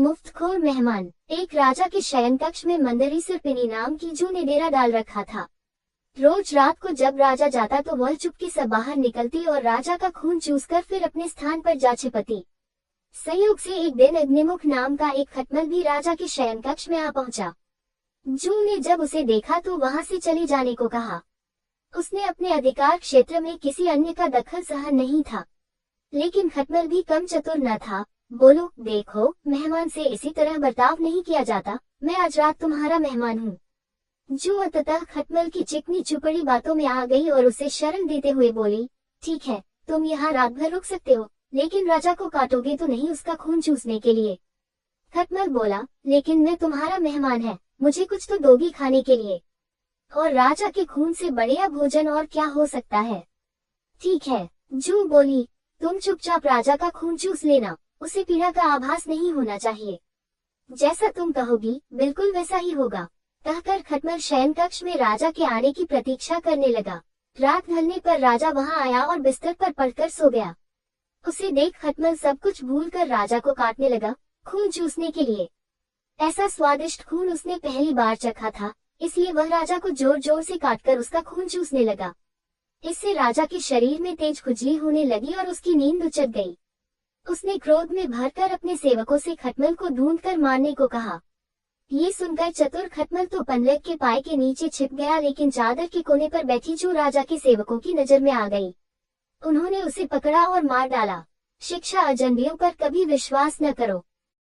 मुफ्तखोर मेहमान। एक राजा के शयन कक्ष में मंदरी सिरपिनी नाम की जू ने डेरा डाल रखा था। रोज रात को जब राजा जाता तो वह चुपके से बाहर निकलती और राजा का खून चूसकर फिर अपने स्थान पर जा छिपती। संयोग से एक दिन अग्निमुख नाम का एक खटमल भी राजा के शयन कक्ष में आ पहुंचा। जू ने जब उसे देखा तो वहां से चले जाने को कहा। उसने अपने अधिकार क्षेत्र में किसी अन्य का दखल सहन नहीं था, लेकिन खटमल भी कम चतुर न था। बोलो, देखो, मेहमान से इसी तरह बर्ताव नहीं किया जाता। मैं आज रात तुम्हारा मेहमान हूँ। जू अंततः खटमल की चिकनी चुपड़ी बातों में आ गई और उसे शरण देते हुए बोली, ठीक है, तुम यहाँ रात भर रुक सकते हो, लेकिन राजा को काटोगे तो नहीं उसका खून चूसने के लिए। खटमल बोला, लेकिन मैं तुम्हारा मेहमान है, मुझे कुछ तो दोगी खाने के लिए, और राजा के खून से बढ़िया भोजन और क्या हो सकता है। ठीक है, जू बोली, तुम चुपचाप राजा का खून चूस लेना, उसे पीड़ा का आभास नहीं होना चाहिए। जैसा तुम कहोगी बिल्कुल वैसा ही होगा। कहकर खटमल शयन कक्ष में राजा के आने की प्रतीक्षा करने लगा। रात ढलने पर राजा वहां आया और बिस्तर पर पड़कर सो गया। उसे देख खटमल सब कुछ भूलकर राजा को काटने लगा, खून चूसने के लिए। ऐसा स्वादिष्ट खून उसने पहली बार चखा था, इसलिए वह राजा को जोर जोर से काटकर उसका खून चूसने लगा। इससे राजा के शरीर में तेज खुजली होने लगी और उसकी नींद उचट गई। उसने क्रोध में भरकर अपने सेवकों से खटमल को ढूंढकर मारने को कहा। ये सुनकर चतुर खटमल तो पनलग के पाए के नीचे छिप गया, लेकिन चादर के कोने पर बैठी जू राजा के सेवकों की नजर में आ गई। उन्होंने उसे पकड़ा और मार डाला। शिक्षा अजनबियों पर कभी विश्वास न करो।